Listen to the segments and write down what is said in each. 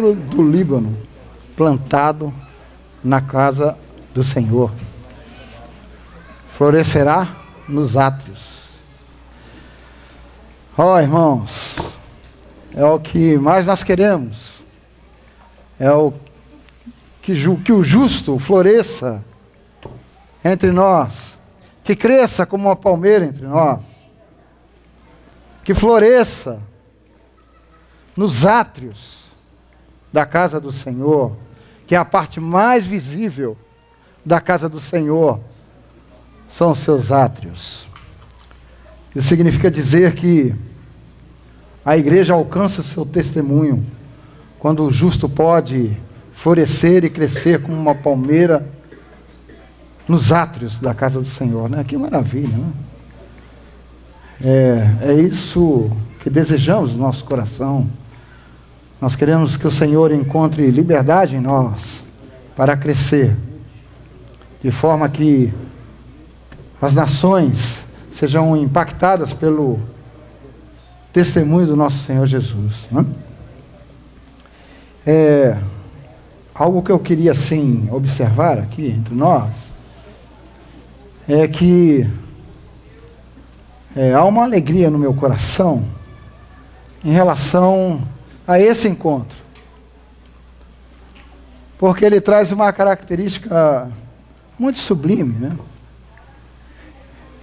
do Líbano, plantado na casa do Senhor, florescerá nos átrios. Irmãos, é o que mais nós queremos, é o que o justo floresça entre nós, que cresça como uma palmeira entre nós, que floresça nos átrios da casa do Senhor, que é a parte mais visível da casa do Senhor, são os seus átrios. Isso significa dizer que a igreja alcança o seu testemunho quando o justo pode florescer e crescer como uma palmeira nos átrios da casa do Senhor, né? Que maravilha, né? É isso que desejamos no nosso coração. Nós queremos que o Senhor encontre liberdade em nós para crescer, de forma que as nações sejam impactadas pelo testemunho do nosso Senhor Jesus, né? Algo que eu queria, sim, observar aqui entre nós, é que há uma alegria no meu coração em relação a esse encontro, porque ele traz uma característica muito sublime, né?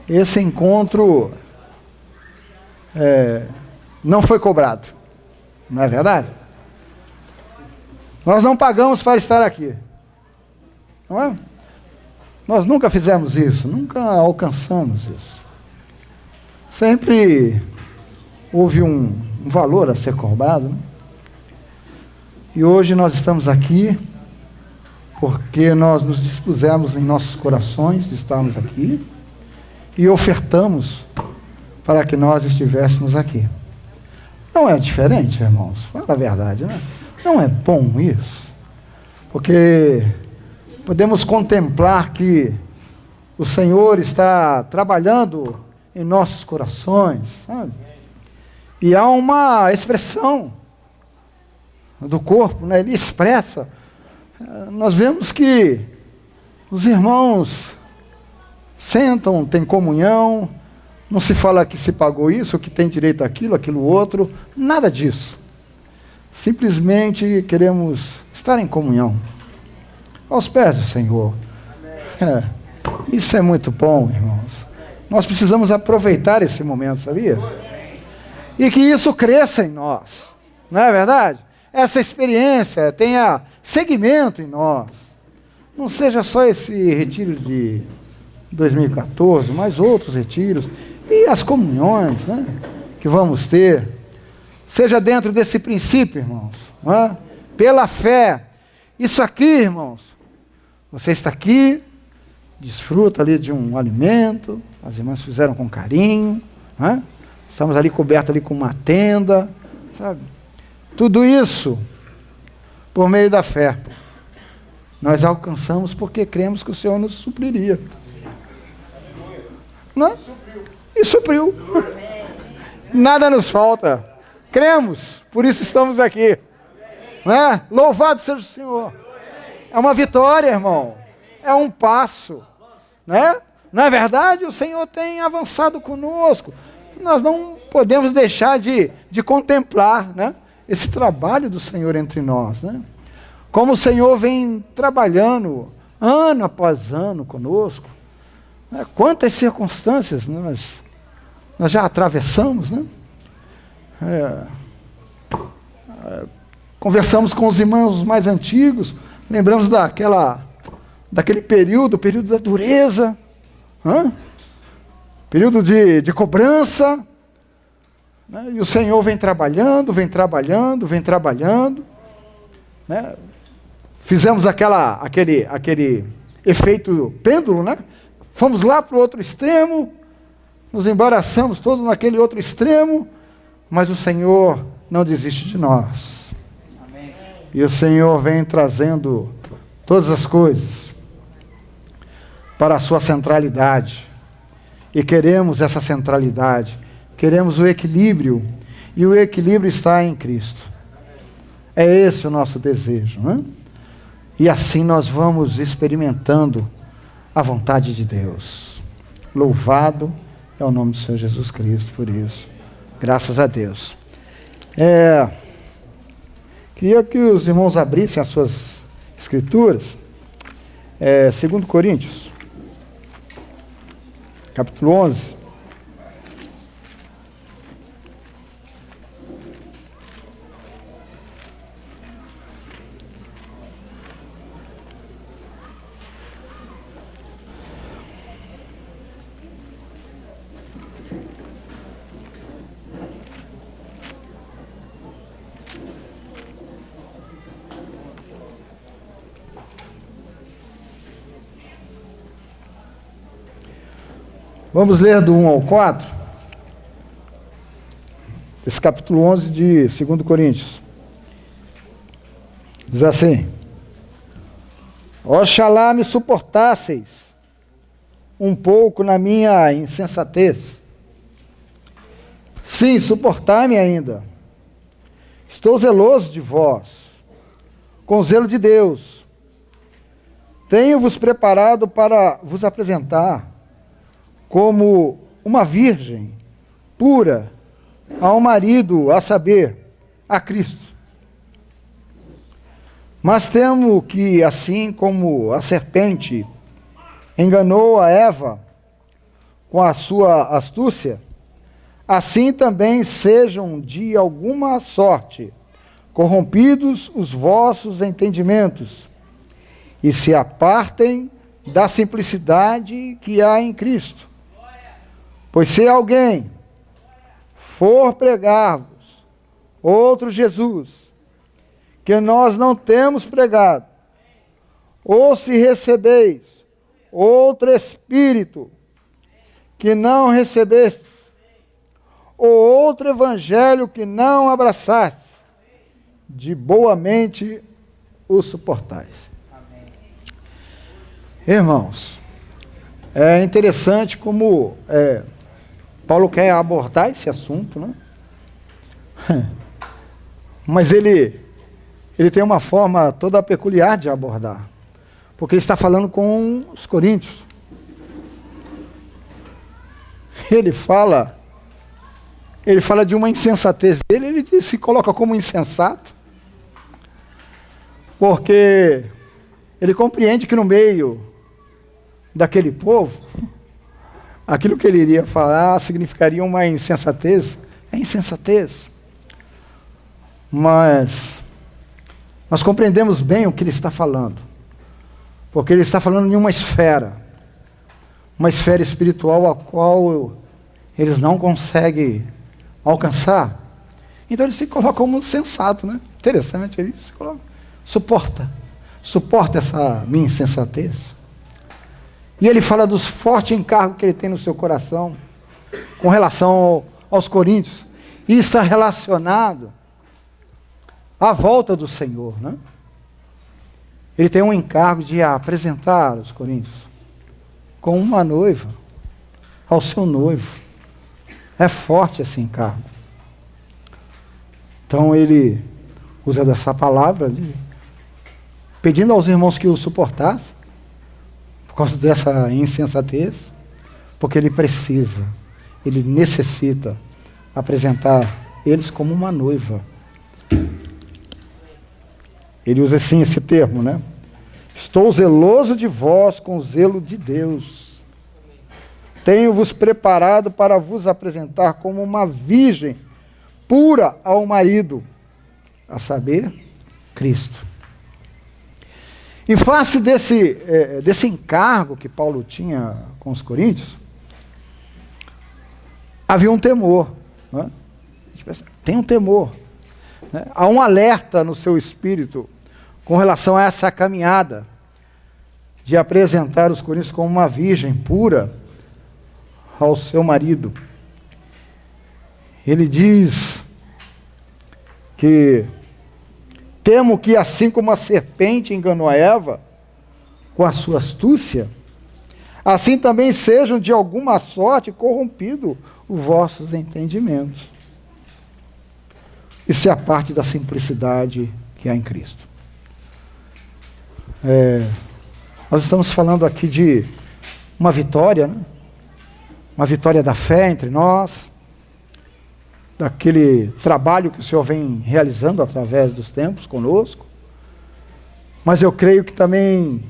Esse encontro não foi cobrado, não é verdade? Nós não pagamos para estar aqui, não é? Nós nunca fizemos isso, nunca alcançamos isso. Sempre houve um valor a ser cobrado, né? E hoje nós estamos aqui porque nós nos dispusemos em nossos corações de estarmos aqui e ofertamos para que nós estivéssemos aqui. Não é diferente, irmãos? Fala a verdade, né? Não é bom isso? Porque podemos contemplar que o Senhor está trabalhando em nossos corações, sabe? E há uma expressão do corpo, né? Ele expressa. Nós vemos que os irmãos sentam, têm comunhão, não se fala que se pagou isso, que tem direito àquilo, aquilo outro, nada disso. Simplesmente queremos estar em comunhão, aos pés do Senhor. Isso é muito bom, irmãos. Nós precisamos aproveitar esse momento, sabia? E que isso cresça em nós, não é verdade? Essa experiência tenha seguimento em nós. Não seja só esse retiro de 2014, mas outros retiros e as comunhões, né, que vamos ter. Seja dentro desse princípio, irmãos, não é? Pela fé. Isso aqui, irmãos, você está aqui, desfruta ali de um alimento, as irmãs fizeram com carinho, não é? Estamos ali cobertos ali com uma tenda, sabe? Tudo isso por meio da fé. Nós alcançamos porque cremos que o Senhor nos supriria. Não? E supriu. Nada nos falta. Cremos, por isso estamos aqui. Não é? Louvado seja o Senhor. É uma vitória, irmão. É um passo. Né? Não é verdade? O Senhor tem avançado conosco. Nós não podemos deixar de contemplar, né, esse trabalho do Senhor entre nós. Né? Como o Senhor vem trabalhando ano após ano conosco. Né? Quantas circunstâncias nós já atravessamos, né? Conversamos com os irmãos mais antigos, lembramos daquele período da dureza, período de cobrança, né? E o Senhor vem trabalhando, né? Fizemos aquele efeito pêndulo, né? Fomos lá para o outro extremo, nos embaraçamos todos naquele outro extremo, mas o Senhor não desiste de nós. Amém. E o Senhor vem trazendo todas as coisas para a sua centralidade. E queremos essa centralidade, queremos o equilíbrio, e o equilíbrio está em Cristo. É esse o nosso desejo, né? E assim nós vamos experimentando a vontade de Deus. Louvado é o nome do Senhor Jesus Cristo por isso. Graças a Deus. Queria que os irmãos abrissem as suas escrituras. 2 Coríntios, capítulo 11. Vamos ler do 1 ao 4, esse capítulo 11 de 2 Coríntios. Diz assim: Oxalá me suportasseis um pouco na minha insensatez. Sim, suportai-me ainda. Estou zeloso de vós, com zelo de Deus. Tenho-vos preparado para vos apresentar como uma virgem pura ao marido, a saber, a Cristo. Mas temo que, assim como a serpente enganou a Eva com a sua astúcia, assim também sejam de alguma sorte corrompidos os vossos entendimentos e se apartem da simplicidade que há em Cristo. Pois se alguém for pregar-vos outro Jesus, que nós não temos pregado, ou se recebeis outro Espírito, que não recebestes, ou outro Evangelho que não abraçastes, de boa mente o suportais. Amém. Irmãos, é interessante como Paulo quer abordar esse assunto, né? Mas ele tem uma forma toda peculiar de abordar, porque ele está falando com os coríntios. Ele fala de uma insensatez dele, ele se coloca como insensato, porque ele compreende que no meio daquele povo, aquilo que ele iria falar significaria uma insensatez. É insensatez. Mas nós compreendemos bem o que ele está falando, porque ele está falando de uma esfera espiritual a qual eles não conseguem alcançar. Então ele se coloca como um sensato, né? Interessante, ele se coloca, suporta essa minha insensatez. E ele fala dos fortes encargos que ele tem no seu coração com relação aos coríntios, e está relacionado à volta do Senhor, né? Ele tem um encargo de apresentar os coríntios como uma noiva ao seu noivo. É forte esse encargo. Então ele usa dessa palavra ali, pedindo aos irmãos que o suportassem por causa dessa insensatez, porque ele necessita apresentar eles como uma noiva. Ele usa assim esse termo, né? Estou zeloso de vós com o zelo de Deus. Tenho-vos preparado para vos apresentar como uma virgem pura ao marido, a saber, Cristo. Em face desse encargo que Paulo tinha com os coríntios, havia um temor. Né? Tem um temor. Né? Há um alerta no seu espírito com relação a essa caminhada de apresentar os coríntios como uma virgem pura ao seu marido. Ele diz que temo que, assim como a serpente enganou a Eva com a sua astúcia, assim também sejam de alguma sorte corrompidos os vossos entendimentos. Isso é a parte da simplicidade que há em Cristo. Nós estamos falando aqui de uma vitória, né? Uma vitória da fé entre nós, daquele trabalho que o Senhor vem realizando através dos tempos conosco. Mas eu creio que também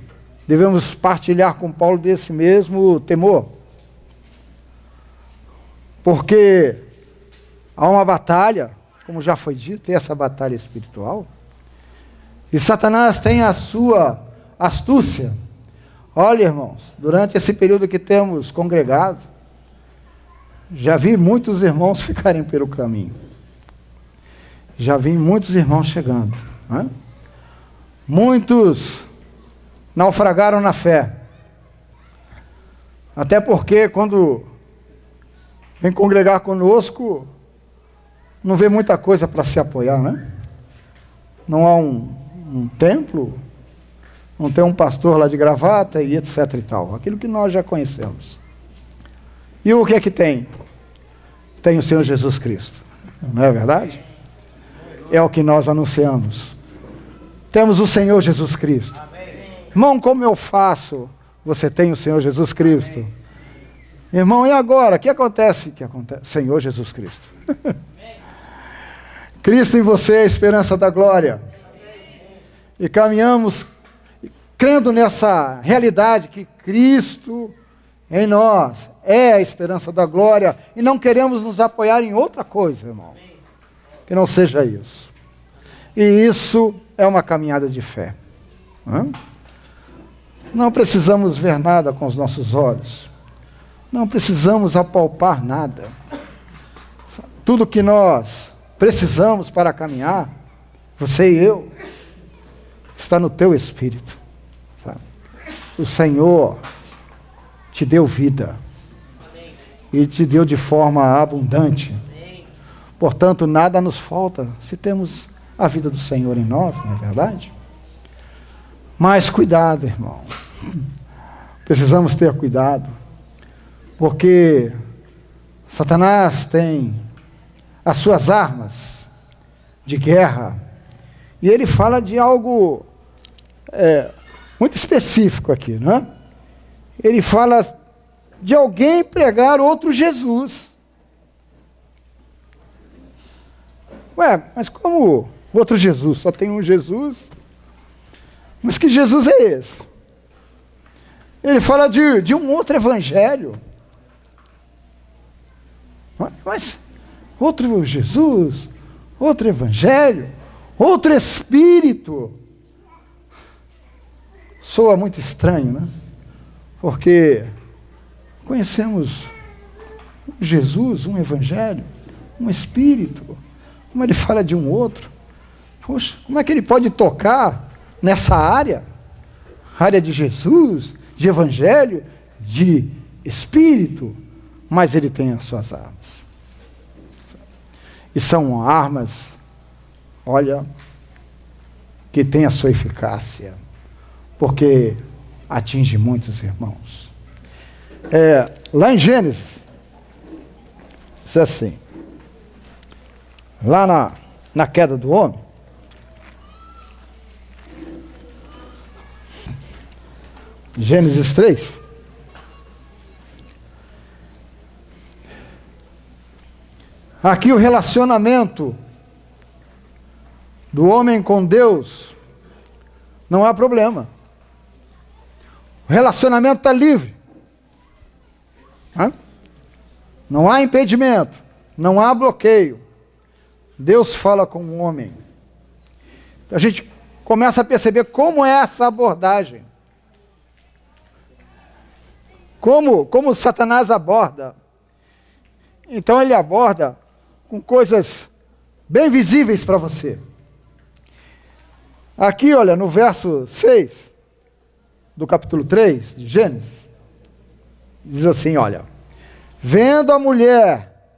devemos partilhar com Paulo desse mesmo temor. Porque há uma batalha, como já foi dito, essa batalha espiritual. E Satanás tem a sua astúcia. Olha, irmãos, durante esse período que temos congregado, já vi muitos irmãos ficarem pelo caminho. Já vi muitos irmãos chegando, né? Muitos naufragaram na fé. Até porque quando vem congregar conosco, não vê muita coisa para se apoiar, né? Não há um templo, não tem um pastor lá de gravata e etc e tal. Aquilo que nós já conhecemos. E o que é que tem? Tem o Senhor Jesus Cristo. Não é verdade? É o que nós anunciamos. Temos o Senhor Jesus Cristo. Irmão, como eu faço? Você tem o Senhor Jesus Cristo. Irmão, e agora? O que acontece? Senhor Jesus Cristo. Cristo em você é a esperança da glória. E caminhamos crendo nessa realidade que Cristo em nós é a esperança da glória, e não queremos nos apoiar em outra coisa, irmão, que não seja isso. E isso é uma caminhada de fé. Não precisamos ver nada com os nossos olhos, não precisamos apalpar nada. Tudo que nós precisamos para caminhar, você e eu, está no teu espírito. Sabe? O Senhor te deu vida. Amém. E te deu de forma abundante. Amém. Portanto, nada nos falta se temos a vida do Senhor em nós, não é verdade? Mas cuidado, irmão. Precisamos ter cuidado, porque Satanás tem as suas armas de guerra, e ele fala de algo muito específico aqui, não é? Ele fala de alguém pregar outro Jesus. Ué, mas como outro Jesus? Só tem um Jesus? Mas que Jesus é esse? Ele fala de um outro evangelho. Mas outro Jesus, outro evangelho, outro espírito. Soa muito estranho, né? Porque conhecemos Jesus, um evangelho, um espírito. Como ele fala de um outro? Poxa, como é que ele pode tocar nessa área? Área de Jesus, de evangelho, de espírito. Mas ele tem as suas armas. E são armas, olha, que têm a sua eficácia. Porque atinge muitos irmãos. Lá em Gênesis, diz assim, lá na queda do homem, Gênesis 3, aqui o relacionamento do homem com Deus não há problema. O relacionamento está livre. Não há impedimento, não há bloqueio. Deus fala com o homem. A gente começa a perceber como é essa abordagem. Como Satanás aborda. Então ele aborda com coisas bem visíveis para você. Aqui, olha, no verso 6 do capítulo 3 de Gênesis, diz assim, olha, vendo a mulher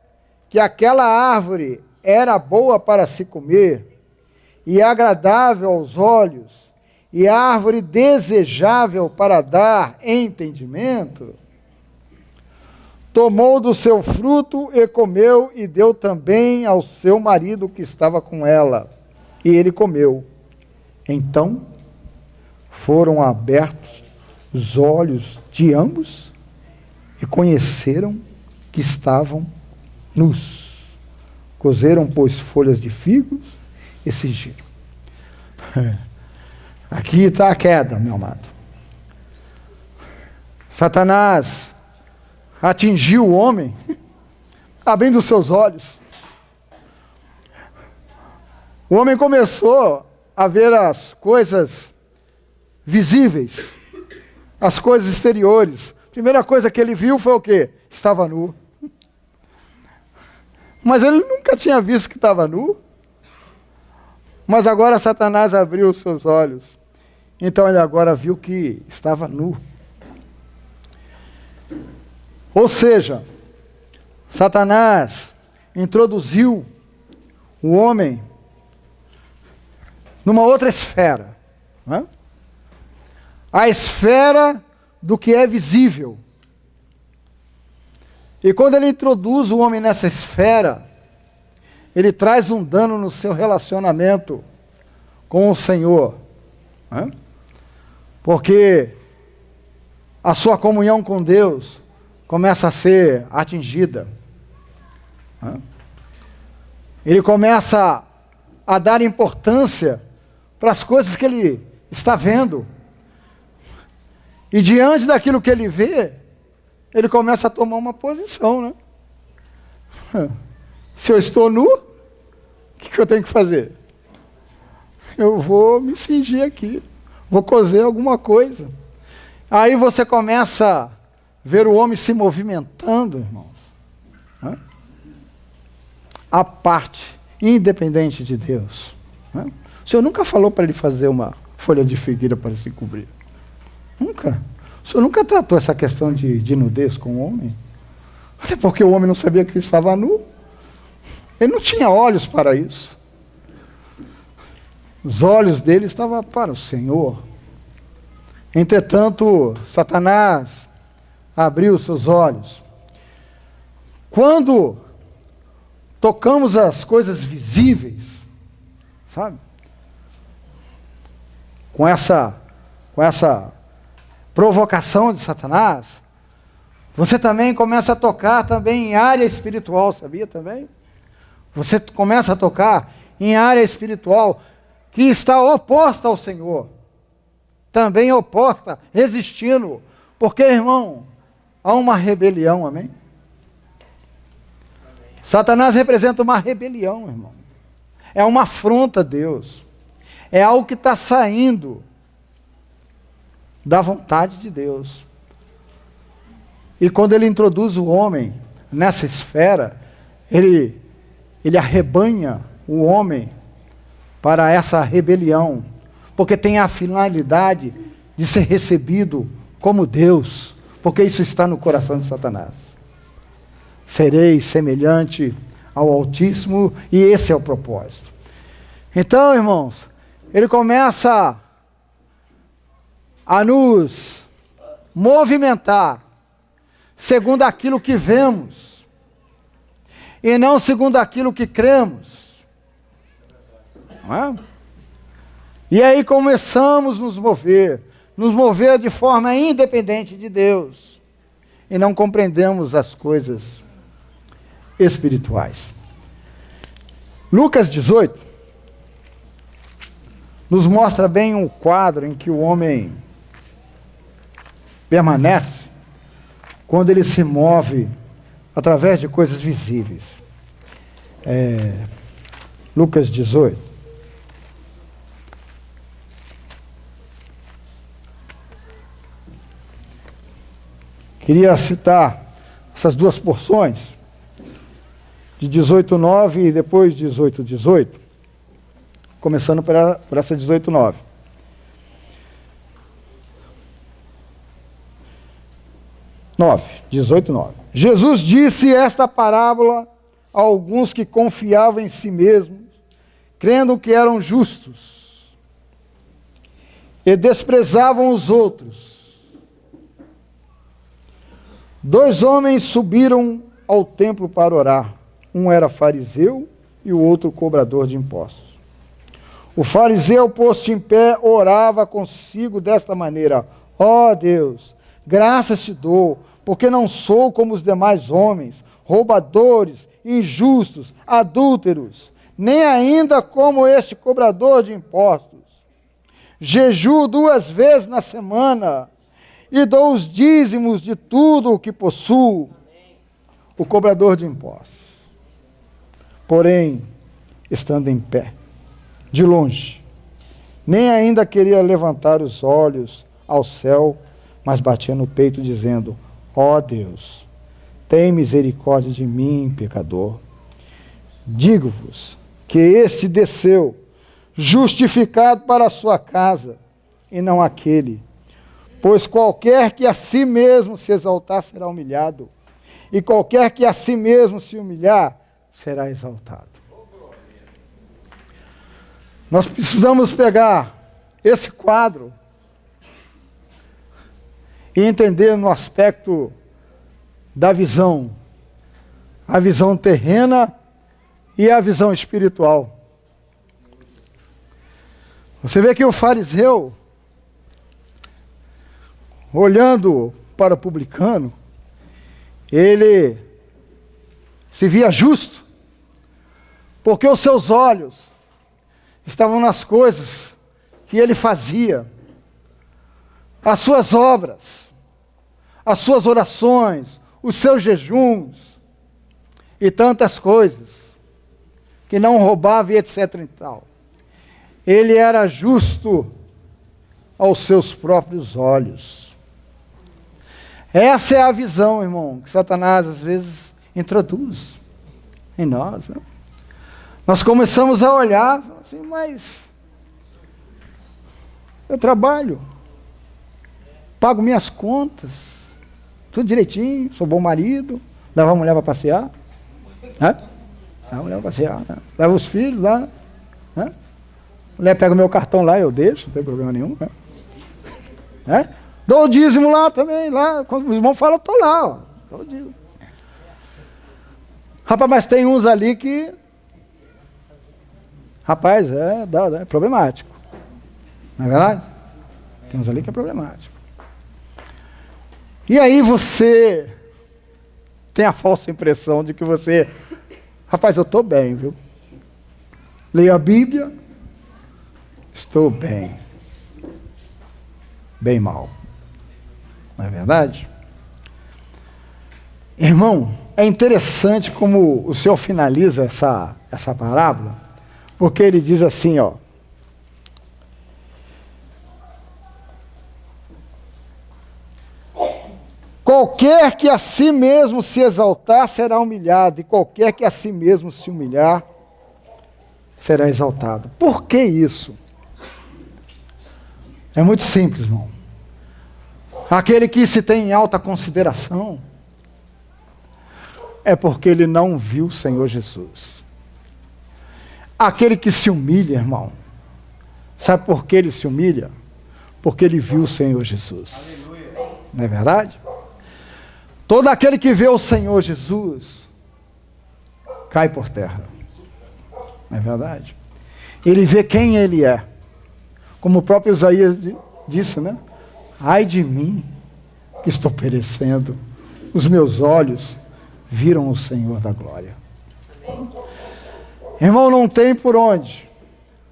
que aquela árvore era boa para se comer, e agradável aos olhos, e árvore desejável para dar entendimento, tomou do seu fruto e comeu, e deu também ao seu marido que estava com ela, e ele comeu. Então foram abertos os olhos de ambos e conheceram que estavam nus. Cozeram, pois, folhas de figos e cingiram. Aqui está a queda, meu amado. Satanás atingiu o homem, abrindo seus olhos. O homem começou a ver as coisas visíveis, as coisas exteriores. A primeira coisa que ele viu foi o quê? Estava nu. Mas ele nunca tinha visto que estava nu. Mas agora Satanás abriu os seus olhos. Então ele agora viu que estava nu. Ou seja, Satanás introduziu o homem numa outra esfera, né? A esfera do que é visível. E quando ele introduz o homem nessa esfera, ele traz um dano no seu relacionamento com o Senhor, né? Porque a sua comunhão com Deus começa a ser atingida, né? Ele começa a dar importância para as coisas que ele está vendo. E diante daquilo que ele vê, ele começa a tomar uma posição, né? Se eu estou nu, o que eu tenho que fazer? Eu vou me cingir aqui, vou cozer alguma coisa. Aí você começa a ver o homem se movimentando, irmãos, né? A parte, independente de Deus, né? O Senhor nunca falou para ele fazer uma folha de figueira para se cobrir. Nunca. O Senhor nunca tratou essa questão de nudez com o homem. Até porque o homem não sabia que ele estava nu. Ele não tinha olhos para isso. Os olhos dele estavam para o Senhor. Entretanto, Satanás abriu os seus olhos. Quando tocamos as coisas visíveis, sabe? Com essa provocação de Satanás, você também começa a tocar também em área espiritual, sabia também? Você começa a tocar em área espiritual que está oposta ao Senhor, também oposta, resistindo, porque, irmão, há uma rebelião, amém? Satanás representa uma rebelião, irmão. É uma afronta a Deus. É algo que está saindo da vontade de Deus. E quando ele introduz o homem nessa esfera, ele arrebanha o homem para essa rebelião, porque tem a finalidade de ser recebido como Deus, porque isso está no coração de Satanás. Serei semelhante ao Altíssimo, e esse é o propósito. Então, irmãos, ele começa a nos movimentar segundo aquilo que vemos e não segundo aquilo que cremos. Não é? E aí começamos a nos mover de forma independente de Deus, e não compreendemos as coisas espirituais. Lucas 18 nos mostra bem um quadro em que o homem permanece quando ele se move através de coisas visíveis. Lucas 18. Queria citar essas duas porções, de 18:9 e depois 18:18, começando por essa 18:9. (9) 18:9. Jesus disse esta parábola a alguns que confiavam em si mesmos, crendo que eram justos, e desprezavam os outros. 2 homens subiram ao templo para orar. Um era fariseu e o outro cobrador de impostos. O fariseu, posto em pé, orava consigo desta maneira: ó Deus, graças te dou, porque não sou como os demais homens, roubadores, injustos, adúlteros, nem ainda como este cobrador de impostos. Jejuo 2 vezes na semana e dou os dízimos de tudo o que possuo. O cobrador de impostos. Porém, estando em pé, de longe, nem ainda queria levantar os olhos ao céu, mas batia no peito dizendo: ó Deus, tem misericórdia de mim, pecador. Digo-vos que este desceu, justificado para a sua casa, e não aquele. Pois qualquer que a si mesmo se exaltar será humilhado, e qualquer que a si mesmo se humilhar será exaltado. Nós precisamos pegar esse quadro e entender no aspecto da visão, a visão terrena e a visão espiritual. Você vê que o fariseu, olhando para o publicano, ele se via justo, porque os seus olhos estavam nas coisas que ele fazia, as suas obras, as suas orações, os seus jejuns e tantas coisas, que não roubava e etc. e tal. Ele era justo aos seus próprios olhos. Essa é a visão, irmão, que Satanás às vezes introduz em nós, né? Nós começamos a olhar assim, mas eu trabalho, pago minhas contas, tudo direitinho, sou bom marido, levo a mulher para passear, né? Levo a mulher para passear, né? Levo os filhos lá, né? A mulher pega o meu cartão lá, eu deixo, não tem problema nenhum, né? Né? Dou o dízimo lá também, lá, quando os irmãos falam, eu estou lá, ó, dou o dízimo. Rapaz, mas tem uns ali que, rapaz, é problemático, não é verdade? Tem uns ali que é problemático. E aí você tem a falsa impressão de que você, rapaz, eu estou bem, viu? Leio a Bíblia, estou bem. Bem mal. Não é verdade? Irmão, é interessante como o Senhor finaliza essa parábola, porque ele diz assim, ó: qualquer que a si mesmo se exaltar será humilhado, e qualquer que a si mesmo se humilhar será exaltado. Por que isso? É muito simples, irmão. Aquele que se tem em alta consideração é porque ele não viu o Senhor Jesus. Aquele que se humilha, irmão, sabe por que ele se humilha? Porque ele viu o Senhor Jesus. Aleluia. Não é verdade? Todo aquele que vê o Senhor Jesus cai por terra. Não é verdade? Ele vê quem ele é. Como o próprio Isaías disse, né? Ai de mim, que estou perecendo. Os meus olhos viram o Senhor da glória. Irmão, não tem por onde.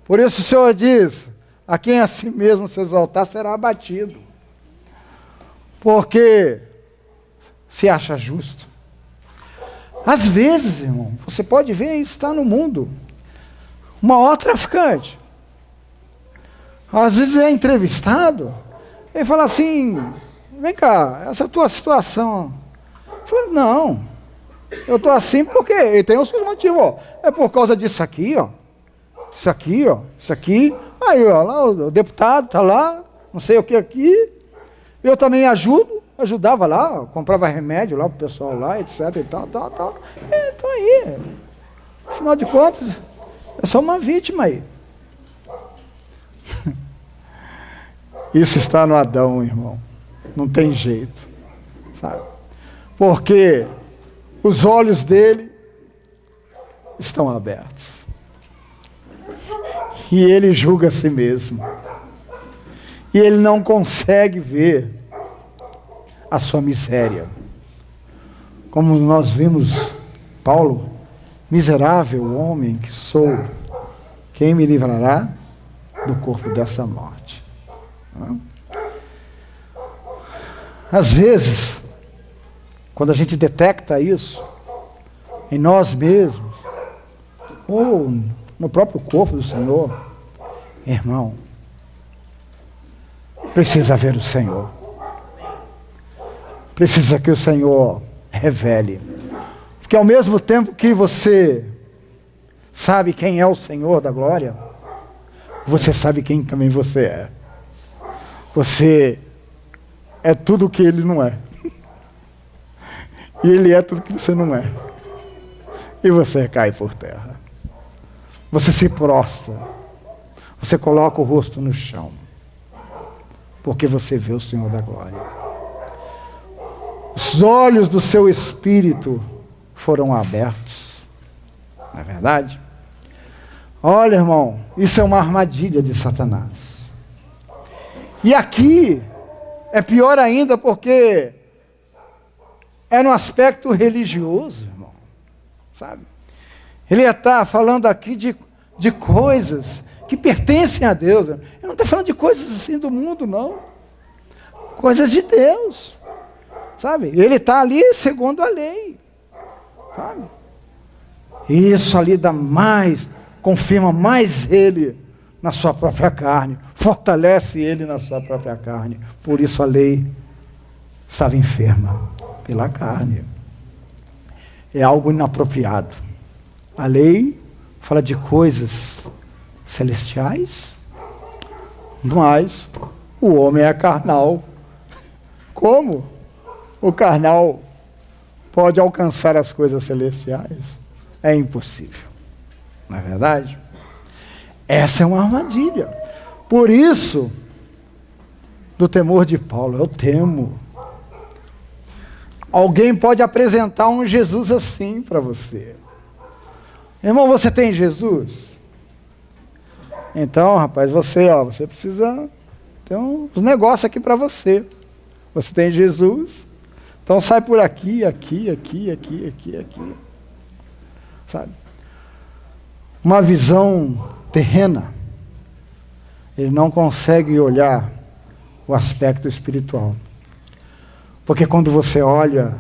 Por isso o Senhor diz: a quem a si mesmo se exaltar será abatido. Porque se acha justo. Às vezes, irmão, você pode ver isso, está no mundo. O maior traficante, às vezes é entrevistado, ele fala assim: vem cá, essa tua situação. Eu falo: não, eu estou assim porque ele tem os seus motivos, ó. É por causa disso aqui, ó. Isso aqui, ó. Isso aqui. Aí, ó, lá o deputado está lá, não sei o que aqui. Eu também ajudava lá, comprava remédio lá para o pessoal lá, etc e tal. Então aí, afinal de contas, eu sou uma vítima aí. Isso está no Adão, irmão. Não tem jeito, sabe? Porque os olhos dele estão abertos. E ele julga a si mesmo. E ele não consegue ver a sua miséria. Como nós vimos Paulo, miserável homem que sou, quem me livrará do corpo dessa morte? Às vezes, quando a gente detecta isso em nós mesmos, ou no próprio corpo do Senhor, irmão, precisa ver o Senhor. Precisa que o Senhor revele. Porque ao mesmo tempo que você sabe quem é o Senhor da glória, você sabe quem também você é. Você é tudo o que Ele não é. E Ele é tudo que você não é. E você cai por terra. Você se prostra. Você coloca o rosto no chão. Porque você vê o Senhor da glória. Os olhos do seu espírito foram abertos. Não é verdade? Olha, irmão, isso é uma armadilha de Satanás. E aqui é pior ainda porque é no aspecto religioso, irmão. Sabe? Ele está falando aqui de coisas que pertencem a Deus. Ele não está falando de coisas assim do mundo, não. Coisas de Deus. Sabe? Ele está ali segundo a lei. Sabe? Isso ali dá mais, confirma mais ele na sua própria carne. Fortalece ele na sua própria carne. Por isso a lei estava enferma pela carne. É algo inapropriado. A lei fala de coisas celestiais, mas o homem é carnal. Como o carnal pode alcançar as coisas celestiais? É impossível. Não é verdade? Essa é uma armadilha. Por isso, do temor de Paulo, eu temo. Alguém pode apresentar um Jesus assim para você. Irmão, você tem Jesus? Então, rapaz, você precisa ter uns negócios aqui para você. Você tem Jesus? Então sai por aqui, aqui. Sabe? Uma visão terrena. Ele não consegue olhar o aspecto espiritual. Porque quando você olha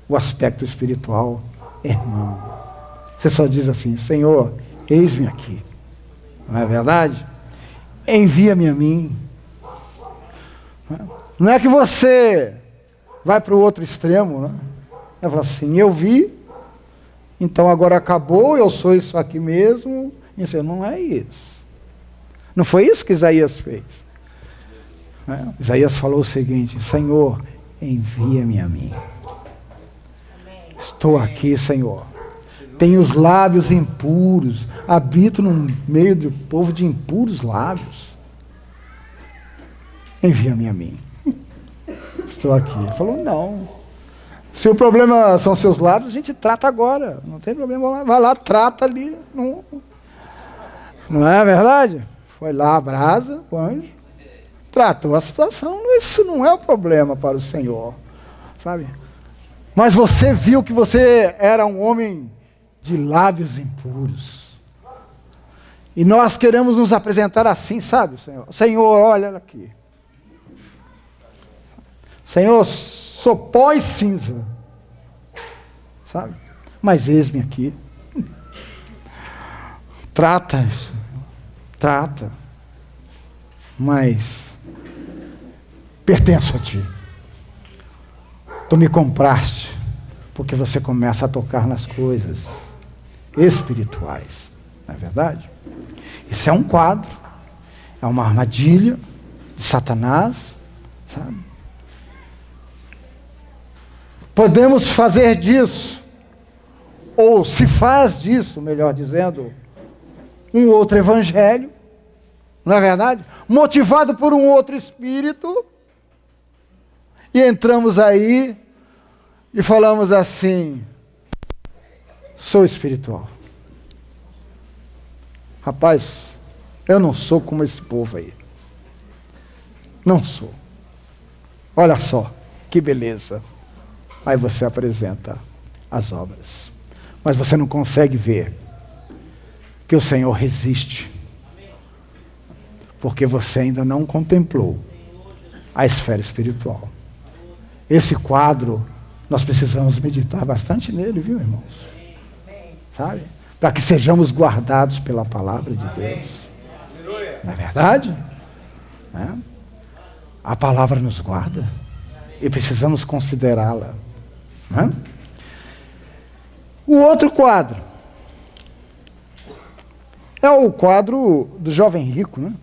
o aspecto espiritual, irmão, você só diz assim: Senhor, eis-me aqui. Não é verdade? Envia-me a mim. Não é que você vai para o outro extremo, né? É falar assim: eu vi, então agora acabou, eu sou isso aqui mesmo. Isso não é isso. Não foi isso que Isaías fez. Isaías falou o seguinte: Senhor, envia-me a mim. Estou aqui, Senhor. Tenho os lábios impuros. Habito no meio do povo de impuros lábios. Envia-me a mim. Estou aqui. Ele falou: não. Se o problema são seus lábios, a gente trata agora. Não tem problema. Vai lá, trata ali. Não é verdade? Foi lá a brasa, o anjo. Tratou a situação. Isso não é o problema para o Senhor. Sabe? Mas você viu que você era um homem de lábios impuros. E nós queremos nos apresentar assim, sabe, Senhor? Senhor, olha aqui. Senhor, sou pó e cinza. Sabe? Mas eis-me aqui. Trata isso. Trata. Mas pertenço a ti. Tu me compraste, porque você começa a tocar nas coisas espirituais. Não é verdade? Isso é um quadro, é uma armadilha de Satanás, sabe? Podemos fazer disso, ou se faz disso, melhor dizendo, um outro evangelho, não é verdade? Motivado por um outro espírito, e entramos aí e falamos assim: sou espiritual. Rapaz, Eu não sou como esse povo aí. Não sou. Olha só, que beleza. Aí você apresenta as obras. Mas você não consegue ver que o Senhor resiste. Porque você ainda não contemplou a esfera espiritual. Esse quadro, nós precisamos meditar bastante nele, viu, irmãos? Sabe? Para que sejamos guardados pela palavra de Deus. Não é verdade? Né? A palavra nos guarda e precisamos considerá-la. Né? O outro quadro é o quadro do jovem rico, né?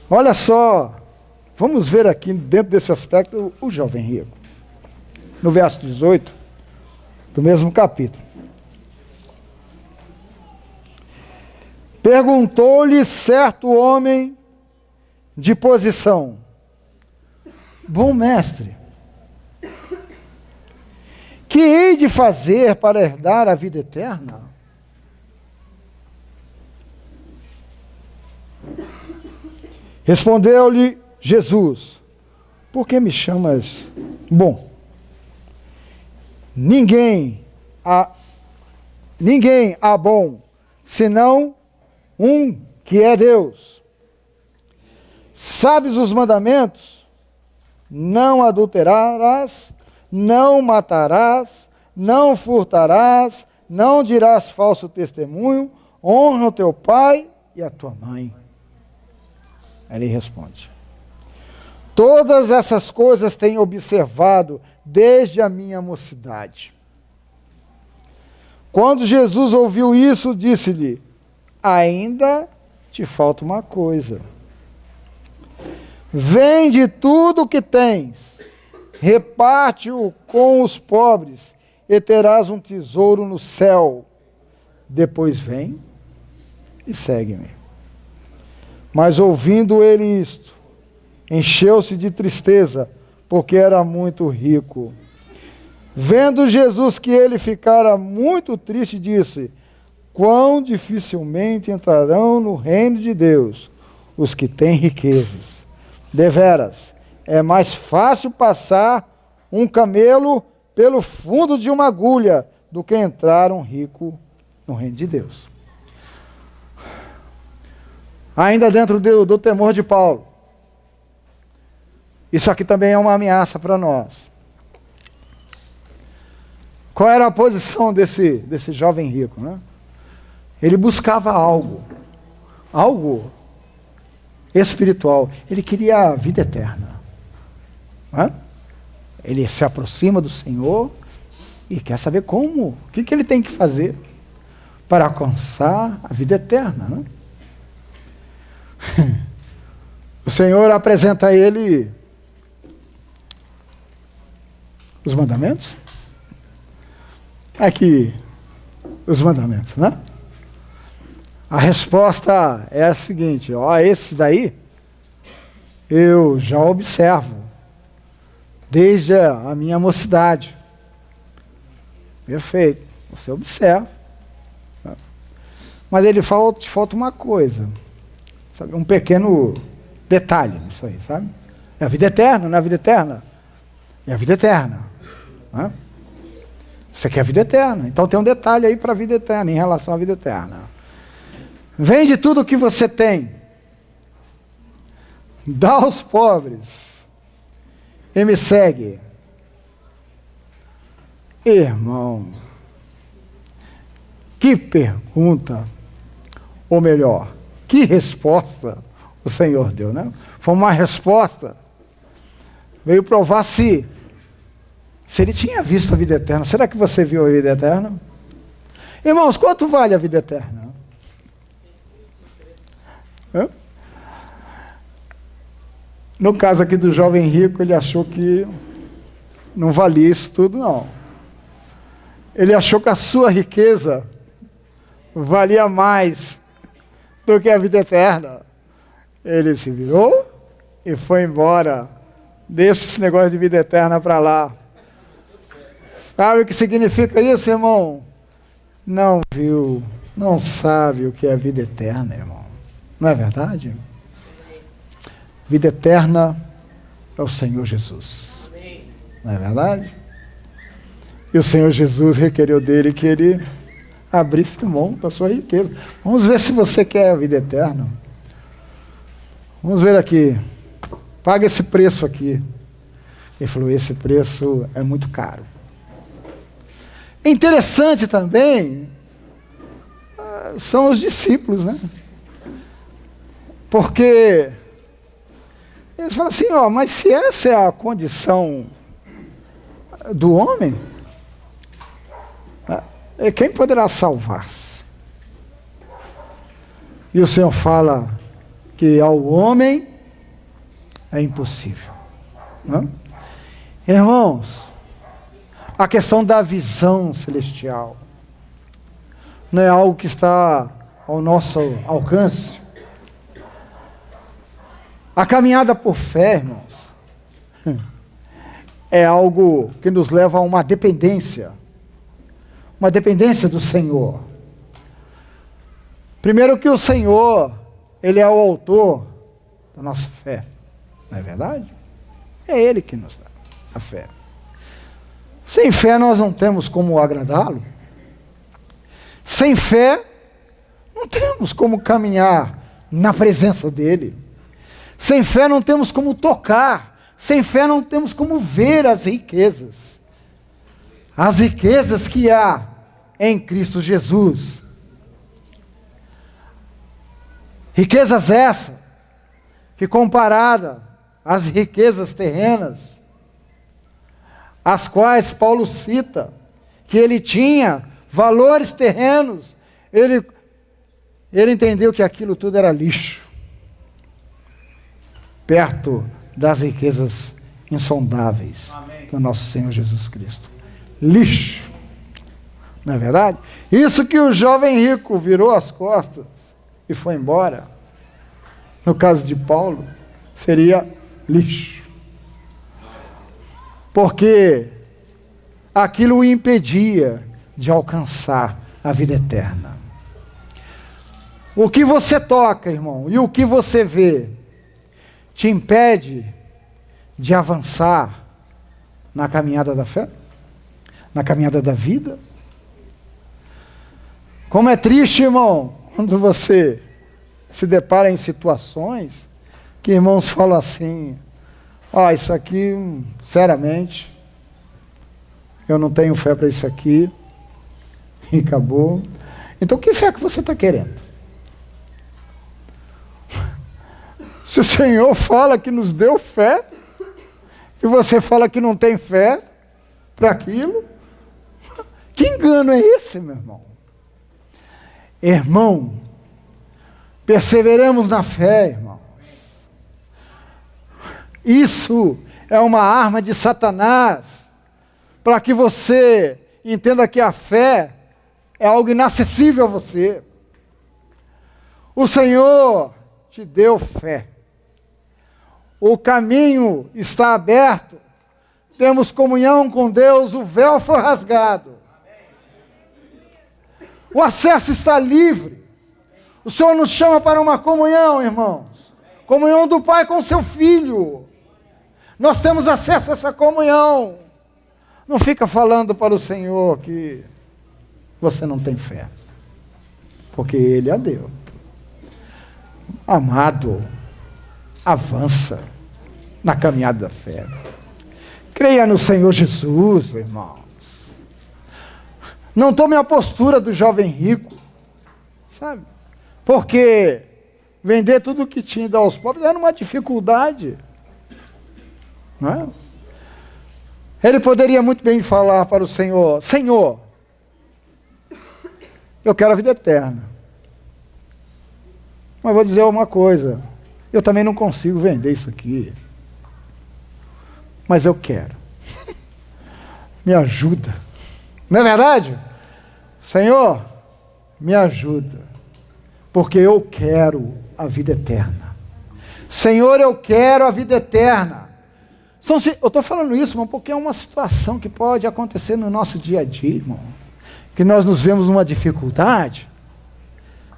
Olha só, vamos ver aqui dentro desse aspecto o jovem rico. No verso 18 do mesmo capítulo. Perguntou-lhe certo homem de posição: bom mestre, que hei de fazer para herdar a vida eterna? Respondeu-lhe Jesus: por que me chamas bom? Ninguém há bom, senão um que é Deus. Sabes os mandamentos? Não adulterarás, não matarás, não furtarás, não dirás falso testemunho, honra o teu pai e a tua mãe. Ele responde: todas essas coisas tenho observado desde a minha mocidade. Quando Jesus ouviu isso, disse-lhe: ainda te falta uma coisa. Vende tudo o que tens, reparte-o com os pobres, e terás um tesouro no céu. Depois vem e segue-me. Mas ouvindo ele isto, encheu-se de tristeza, porque era muito rico. Vendo Jesus que ele ficara muito triste, disse: quão dificilmente entrarão no reino de Deus os que têm riquezas. Deveras, é mais fácil passar um camelo pelo fundo de uma agulha do que entrar um rico no reino de Deus. Ainda dentro do temor de Paulo. Isso aqui também é uma ameaça para nós. Qual era a posição desse jovem rico, né? Ele buscava algo espiritual. Ele queria a vida eterna. Né? Ele se aproxima do Senhor e quer saber como, o que ele tem que fazer para alcançar a vida eterna. Né? O Senhor apresenta a ele os mandamentos. Aqui, os mandamentos, né? A resposta é a seguinte: ó, esse daí eu já observo desde a minha mocidade. Perfeito, você observa. Mas ele falta uma coisa, sabe? Um pequeno detalhe nisso aí, sabe? É a vida eterna, não é a vida eterna? É a vida eterna. Né? Você quer a vida eterna, então tem um detalhe aí para a vida eterna, em relação à vida eterna. Vende tudo o que você tem, dá aos pobres e me segue. Irmão, que pergunta, ou melhor, que resposta o Senhor deu, né? Foi uma resposta, veio provar se ele tinha visto a vida eterna. Será que você viu a vida eterna? Irmãos, quanto vale a vida eterna? Hã? No caso aqui do jovem rico, ele achou que não valia isso tudo, não. Ele achou que a sua riqueza valia mais do que a vida eterna. Ele se virou e foi embora. Deixa esse negócio de vida eterna para lá. Sabe o que significa isso, irmão? Não viu não sabe o que é a vida eterna, irmão. Não é verdade? Vida eterna é o Senhor Jesus. Não é verdade? E o Senhor Jesus requereu dele que ele abrisse mão da sua riqueza. Vamos ver se você quer a vida eterna. Vamos ver aqui. Paga esse preço aqui. Ele falou, esse preço é muito caro. É interessante também, são os discípulos, né? Porque eles falam assim, ó, mas se essa é a condição do homem, quem poderá salvar-se? E o Senhor fala que ao homem é impossível. Não? Irmãos, a questão da visão celestial não é algo que está ao nosso alcance. A caminhada por fé, irmãos, é algo que nos leva a uma dependência do Senhor. Primeiro que o Senhor, Ele é o autor da nossa fé, não é verdade? É Ele que nos dá a fé. Sem fé nós não temos como agradá-lo. Sem fé não temos como caminhar na presença dEle. Sem fé não temos como tocar. Sem fé não temos como ver as riquezas. As riquezas que há em Cristo Jesus. Riquezas essas que comparada às riquezas terrenas, as quais Paulo cita, que ele tinha valores terrenos, ele entendeu que aquilo tudo era lixo, perto das riquezas insondáveis do nosso Senhor Jesus Cristo. Lixo, não é verdade? Isso que o jovem rico virou as costas e foi embora, no caso de Paulo, seria lixo. Porque aquilo o impedia de alcançar a vida eterna. O que você toca, irmão, e o que você vê, te impede de avançar na caminhada da fé? Na caminhada da vida? Como é triste, irmão, quando você se depara em situações que irmãos falam assim, isso aqui, sinceramente, eu não tenho fé para isso aqui, e acabou. Então, que fé que você está querendo? Se o Senhor fala que nos deu fé, e você fala que não tem fé para aquilo, que engano é esse, meu irmão? Irmão, perseveremos na fé, irmão. Isso é uma arma de Satanás, para que você entenda que a fé é algo inacessível a você. O Senhor te deu fé. O caminho está aberto. Temos comunhão com Deus, o véu foi rasgado. O acesso está livre. O Senhor nos chama para uma comunhão, irmãos. Comunhão do Pai com seu Filho. Nós temos acesso a essa comunhão. Não fica falando para o Senhor que você não tem fé, porque Ele a deu. Amado, avança na caminhada da fé. Creia no Senhor Jesus, irmãos. Não tome a postura do jovem rico, sabe? Porque vender tudo o que tinha e dar aos pobres era uma dificuldade. Não é? Ele poderia muito bem falar para o Senhor, Senhor, eu quero a vida eterna. Mas vou dizer uma coisa, eu também não consigo vender isso aqui. Mas eu quero. Me ajuda. Não é verdade? Senhor, me ajuda. Porque eu quero a vida eterna. Senhor, eu quero a vida eterna. Eu estou falando isso, irmão, porque é uma situação que pode acontecer no nosso dia a dia, irmão. Que nós nos vemos numa dificuldade.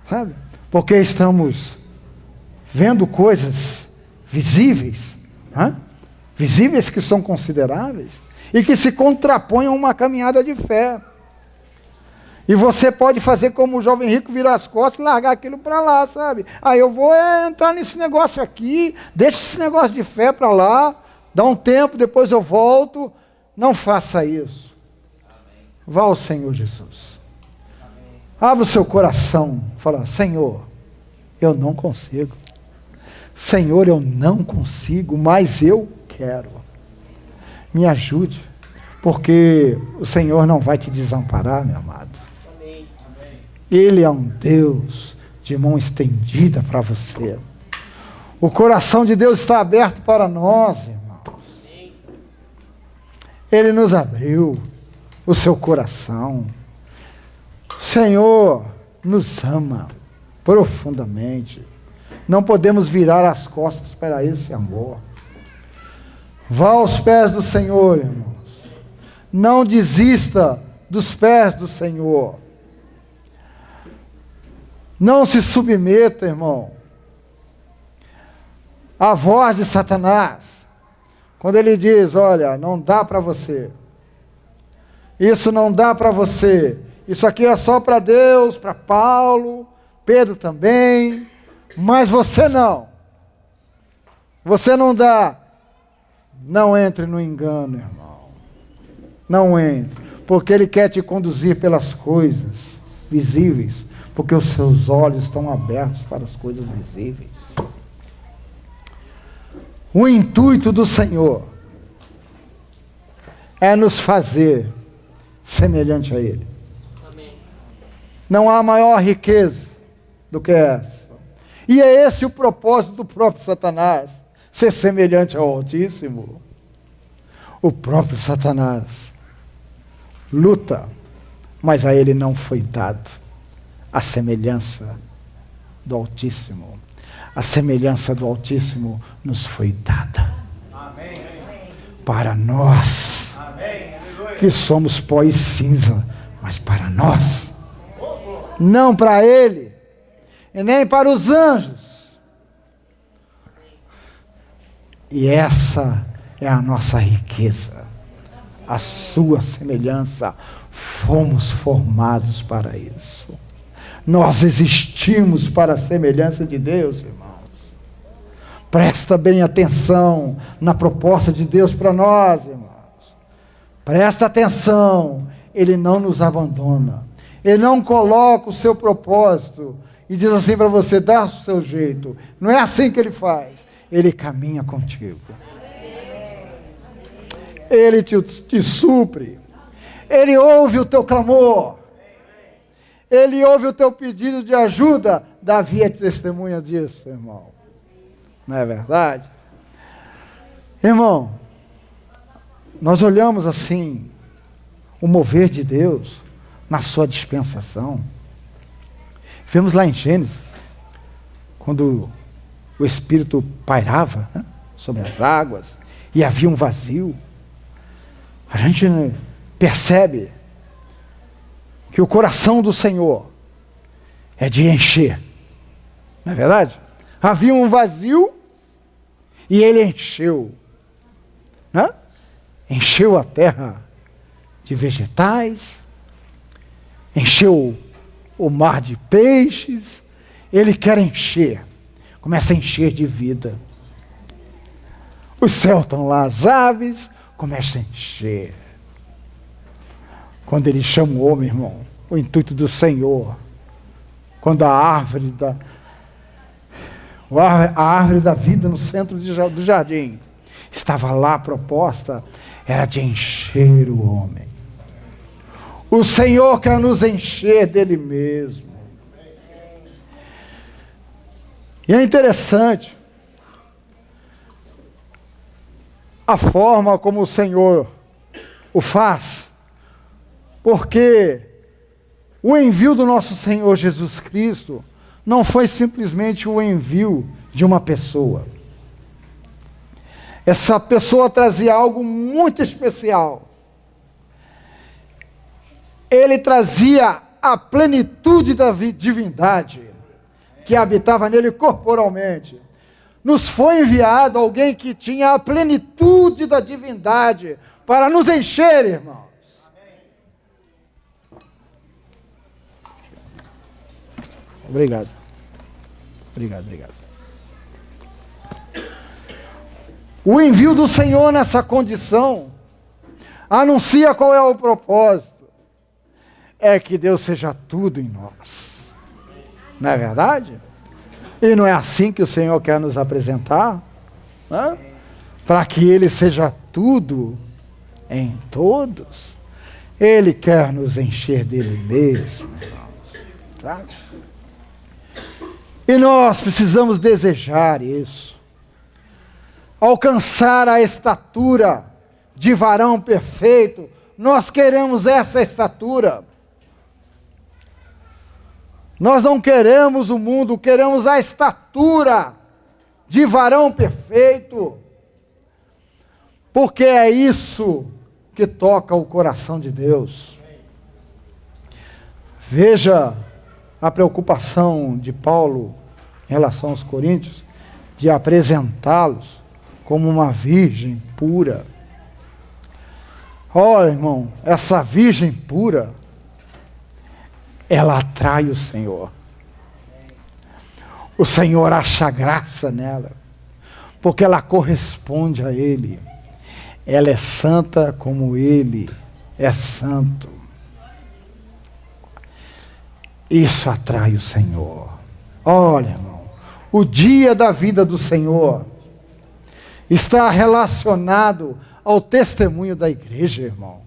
sabe? Porque estamos vendo coisas visíveis, visíveis que são consideráveis e que se contrapõem a uma caminhada de fé. E você pode fazer como o jovem rico, virar as costas e largar aquilo para lá, sabe? Eu vou entrar nesse negócio aqui, deixa esse negócio de fé para lá, dá um tempo, depois eu volto. Não faça isso. Amém. Vá ao Senhor Jesus. Amém. Abra o seu coração, fala: Senhor, eu não consigo. Senhor, eu não consigo, mas eu quero. Me ajude, porque o Senhor não vai te desamparar, meu amado. Ele é um Deus de mão estendida para você. O coração de Deus está aberto para nós, irmãos. Ele nos abriu o seu coração. O Senhor nos ama profundamente. Não podemos virar as costas para esse amor. Vá aos pés do Senhor, irmãos. Não desista dos pés do Senhor. Não se submeta, irmão, à voz de Satanás. Quando ele diz: olha, não dá para você. Isso não dá para você. Isso aqui é só para Deus, para Paulo, Pedro também. Mas você não. Você não dá. Não entre no engano, irmão. Não entre. Porque ele quer te conduzir pelas coisas visíveis. Porque os seus olhos estão abertos para as coisas visíveis. O intuito do Senhor é nos fazer semelhante a Ele. Amém. Não há maior riqueza do que essa. E é esse o propósito do próprio Satanás, ser semelhante ao Altíssimo. O próprio Satanás luta, mas a ele não foi dado a semelhança do Altíssimo. A semelhança do Altíssimo nos foi dada. Amém. Para nós, amém, que somos pó e cinza, mas para nós, não para ele, e nem para os anjos. E essa é a nossa riqueza, a sua semelhança. Fomos formados para isso. Nós existimos para a semelhança de Deus, irmãos. Presta bem atenção na proposta de Deus para nós, irmãos. Presta atenção, Ele não nos abandona. Ele não coloca o seu propósito e diz assim para você: dá o seu jeito. Não é assim que Ele faz. Ele caminha contigo. Ele te supre. Ele ouve o teu clamor. Ele ouve o teu pedido de ajuda. Davi é testemunha disso, irmão. Não é verdade? Irmão, nós olhamos assim o mover de Deus na sua dispensação. Vemos lá em Gênesis, quando o Espírito pairava, né, sobre as águas e havia um vazio. A gente percebe que o coração do Senhor é de encher. Não é verdade? Havia um vazio e Ele encheu. Né? Encheu a terra de vegetais, encheu o mar de peixes. Ele quer encher. Começa a encher de vida. Os céus estão lá, as aves começam a encher. Quando Ele chama o homem, irmão, o intuito do Senhor, quando a árvore da vida no centro do jardim estava lá proposta, era de encher o homem. O Senhor quer nos encher dele mesmo. E é interessante a forma como o Senhor o faz, porque o envio do nosso Senhor Jesus Cristo não foi simplesmente o envio de uma pessoa. Essa pessoa trazia algo muito especial. Ele trazia a plenitude da divindade. que habitava nele corporalmente. Nos foi enviado alguém que tinha a plenitude da divindade para nos encher, irmãos. Obrigado. Obrigado. O envio do Senhor nessa condição anuncia qual é o propósito. É que Deus seja tudo em nós. Não é verdade? E não é assim que o Senhor quer nos apresentar? Né? Para que Ele seja tudo em todos. Ele quer nos encher dele mesmo, irmãos. Sabe? E nós precisamos desejar isso. Alcançar a estatura de varão perfeito. Nós queremos essa estatura. Nós não queremos o mundo, queremos a estatura de varão perfeito. Porque é isso que toca o coração de Deus. Veja a preocupação de Paulo em relação aos coríntios, de apresentá-los como uma virgem pura. Olha, irmão, essa virgem pura, ela atrai o Senhor. O Senhor acha graça nela, porque ela corresponde a Ele. Ela é santa como Ele é santo. Isso atrai o Senhor. Olha, irmão, o dia da vida do Senhor está relacionado ao testemunho da igreja, irmão.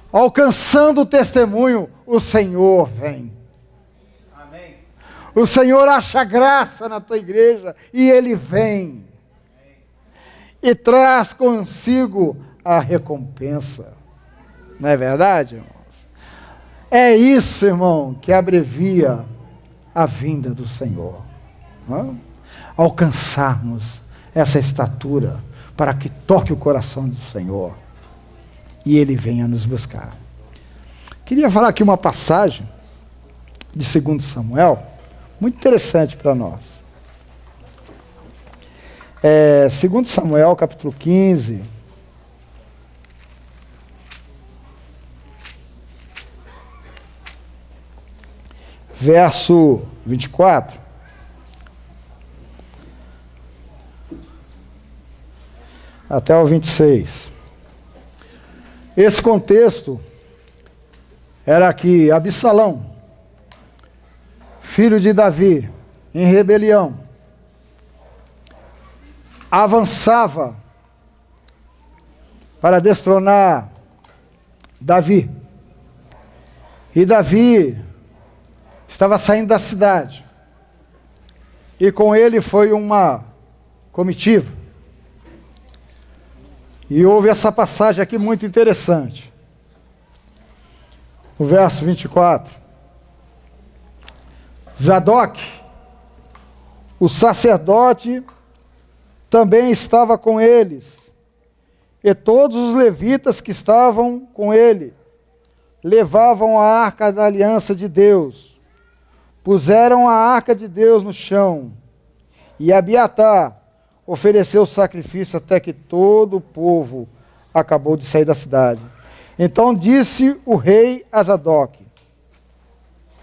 Alcançando o testemunho, o Senhor vem. Amém. O Senhor acha graça na tua igreja e Ele vem. E traz consigo a recompensa. Não é verdade, irmãos? É isso, irmão, que abrevia a vinda do Senhor. Não? Alcançarmos essa estatura para que toque o coração do Senhor e Ele venha nos buscar. Queria falar aqui uma passagem de 2 Samuel, muito interessante para nós. 2 Samuel, capítulo 15. Verso 24. Até o 26. Esse contexto era que Absalão, filho de Davi, em rebelião, avançava para destronar Davi. E Davi estava saindo da cidade. E com ele foi uma comitiva. E houve essa passagem aqui muito interessante. O verso 24. Zadok, o sacerdote, também estava com eles. E todos os levitas que estavam com ele levavam a arca da aliança de Deus. Puseram a arca de Deus no chão. E Abiatar ofereceu sacrifício até que todo o povo acabou de sair da cidade. Então disse o rei a Zadok: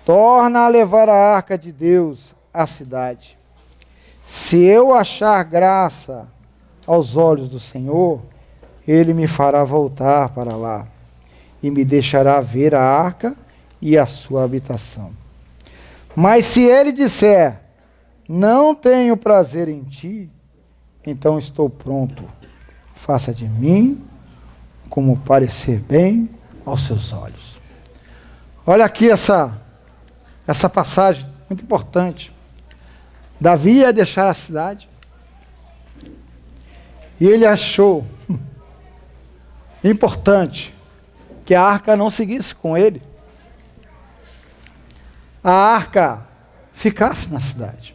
torna a levar a arca de Deus à cidade. Se eu achar graça aos olhos do Senhor, Ele me fará voltar para lá e me deixará ver a arca e a sua habitação. Mas se Ele disser: não tenho prazer em ti, então estou pronto. Faça de mim como parecer bem aos seus olhos. Olha aqui essa passagem muito importante. Davi ia deixar a cidade e ele achou importante que a arca não seguisse com ele. A arca ficasse na cidade.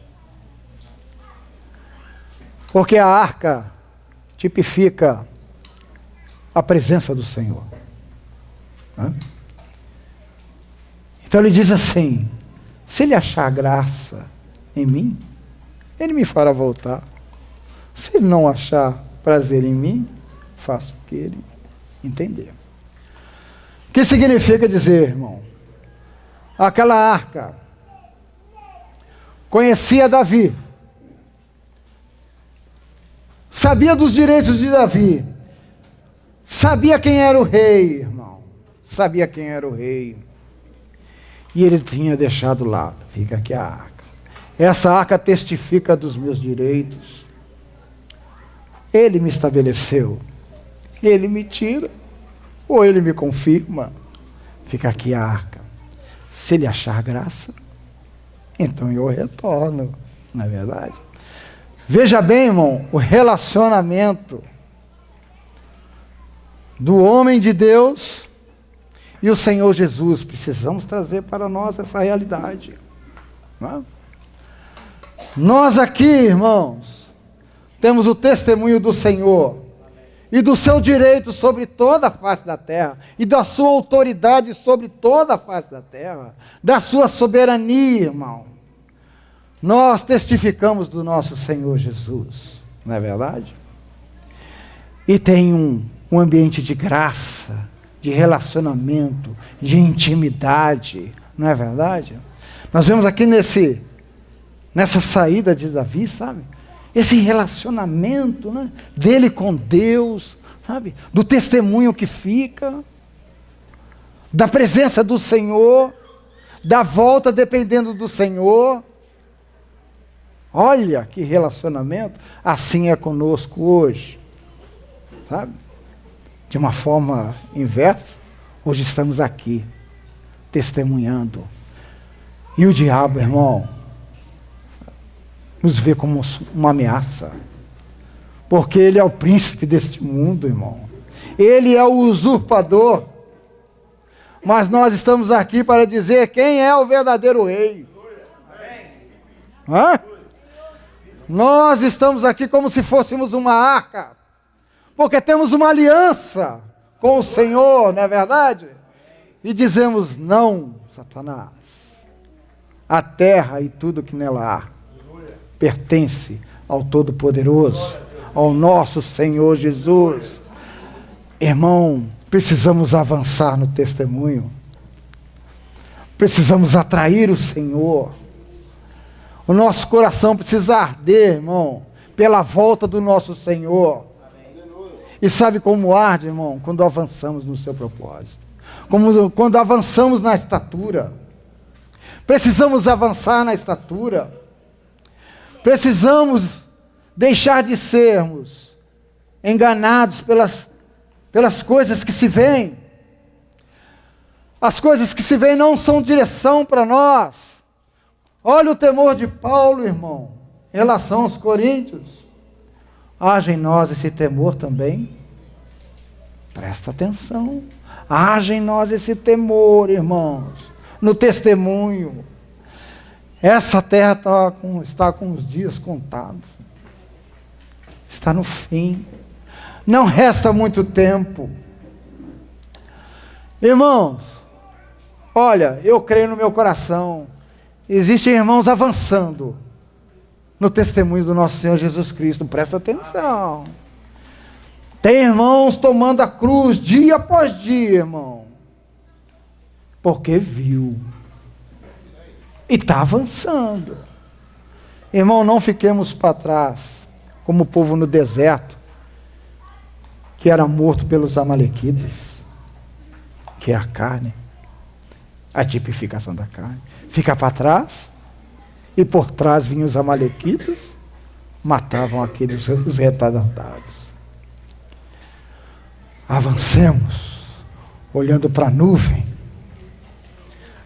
Porque a arca tipifica a presença do Senhor. Então ele diz assim: Se ele achar graça em mim, ele me fará voltar. Se ele não achar prazer em mim, faço o que ele entender. O que significa dizer, irmão? Aquela arca conhecia Davi, sabia dos direitos de Davi, sabia quem era o rei, irmão, sabia quem era o rei, e ele tinha deixado lá, fica aqui a arca. Essa arca testifica dos meus direitos. Ele me estabeleceu, ele me tira, ou ele me confirma. Fica aqui a arca. Se ele achar graça, então eu retorno, não é verdade? Veja bem, irmão, o relacionamento do homem de Deus e o Senhor Jesus. Precisamos trazer para nós essa realidade. Não é? Nós aqui, irmãos, temos o testemunho do Senhor e do seu direito sobre toda a face da terra, e da sua autoridade sobre toda a face da terra, da sua soberania, irmão. Nós testificamos do nosso Senhor Jesus, não é verdade? E tem um ambiente de graça, de relacionamento, de intimidade, não é verdade? Nós vemos aqui nessa saída de Davi, sabe? Esse relacionamento, né, dele com Deus, sabe? Do testemunho que fica, da presença do Senhor, da volta dependendo do Senhor. Olha que relacionamento. Assim é conosco hoje, sabe? De uma forma inversa, hoje estamos aqui, testemunhando. E o diabo, irmão, nos vê como uma ameaça, porque ele é o príncipe deste mundo, irmão. Ele é o usurpador. Mas nós estamos aqui para dizer quem é o verdadeiro rei. Hã? Nós estamos aqui como se fôssemos uma arca, porque temos uma aliança com o Senhor, não é verdade? E dizemos: não, Satanás, a terra e tudo que nela há pertence ao Todo-Poderoso, ao nosso Senhor Jesus. Irmão, precisamos avançar no testemunho. Precisamos atrair o Senhor. O nosso coração precisa arder, irmão, pela volta do nosso Senhor. E sabe como arde, irmão? Quando avançamos no seu propósito. Quando avançamos na estatura. Precisamos avançar na estatura. Precisamos deixar de sermos enganados pelas coisas que se veem. As coisas que se veem não são direção para nós. Olha o temor de Paulo, irmão, em relação aos coríntios. Haja em nós esse temor também. Presta atenção. Haja em nós esse temor, irmãos, no testemunho. Essa terra está com os dias contados. Está no fim. Não resta muito tempo. Irmãos, olha, eu creio no meu coração. Existem irmãos avançando no testemunho do nosso Senhor Jesus Cristo. Presta atenção. Tem irmãos tomando a cruz dia após dia, irmão. Porque viu. E está avançando. Irmão, não fiquemos para trás, como o povo no deserto, que era morto pelos amalequitas, que é a carne, a tipificação da carne. Fica para trás, e por trás vinham os amalequitas, matavam os retardatários. Avancemos, olhando para a nuvem,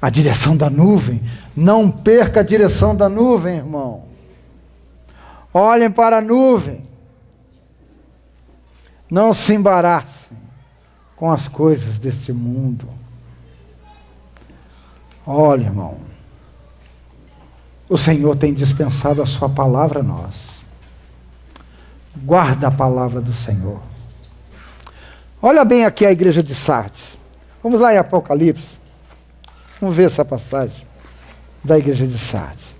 a direção da nuvem. Não perca a direção da nuvem, irmão. Olhem para a nuvem. Não se embaraçem com as coisas deste mundo. Olha, irmão, o Senhor tem dispensado a sua palavra a nós. Guarda a palavra do Senhor. Olha bem aqui a igreja de Sardes. Vamos lá em Apocalipse. Vamos ver essa passagem. da igreja de Sardes.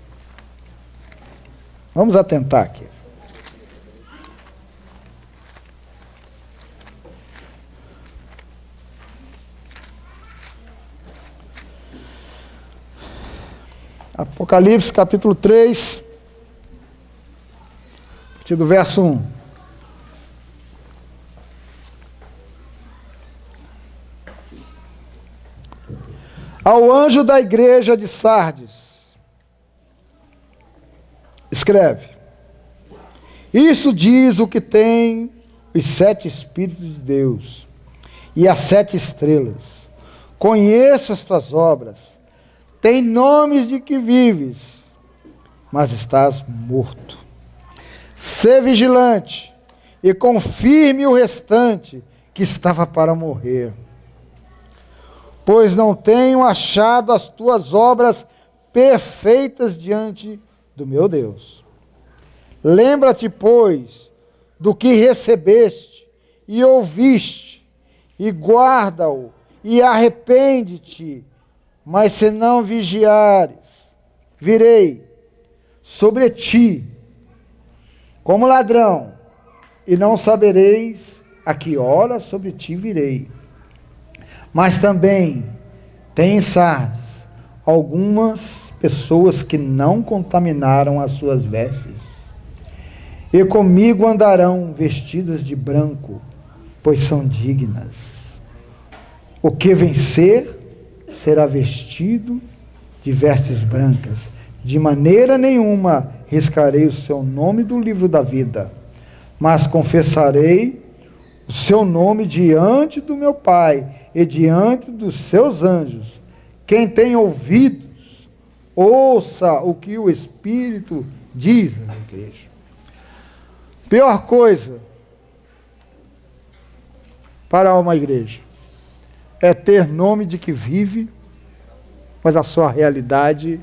Vamos atentar aqui. Apocalipse capítulo 3, a partir do verso 1. Ao anjo da igreja de Sardes, escreve: isso diz o que tem os 7 Espíritos de Deus e as 7 estrelas. Conheço as tuas obras. Tem nomes de que vives, mas estás morto. Sê vigilante e confirme o restante que estava para morrer. Pois não tenho achado as tuas obras perfeitas diante do meu Deus. Lembra-te, pois, do que recebeste e ouviste, e guarda-o, e arrepende-te. Mas se não vigiares, virei sobre ti como ladrão, e não sabereis a que hora sobre ti virei. Mas também tem em Sardes algumas pessoas que não contaminaram as suas vestes, e comigo andarão vestidas de branco, pois são dignas. O que vencer será vestido de vestes brancas. De maneira nenhuma riscarei o seu nome do livro da vida, mas confessarei o seu nome diante do meu Pai e diante dos seus anjos. Quem tem ouvidos, ouça o que o Espírito diz à igreja. Pior coisa para uma igreja é ter nome de que vive, mas a sua realidade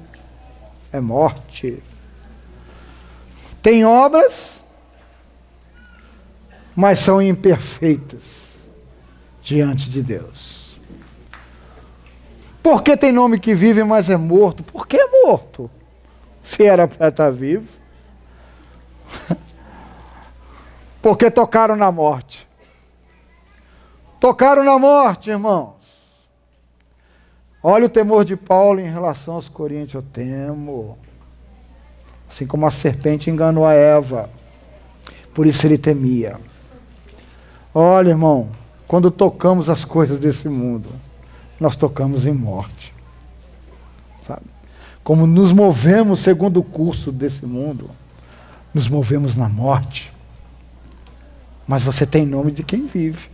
é morte. Tem obras, mas são imperfeitas diante de Deus. Por que tem nome que vive, mas é morto? Por que é morto? Se era para estar vivo. Porque tocaram na morte. Tocaram na morte, irmãos. Olha o temor de Paulo em relação aos coríntios. Eu temo. Assim como a serpente enganou a Eva. Por isso ele temia. Olha, irmão, quando tocamos as coisas desse mundo, nós tocamos em morte. Sabe? Como nos movemos segundo o curso desse mundo, nos movemos na morte. Mas você tem nome de quem vive.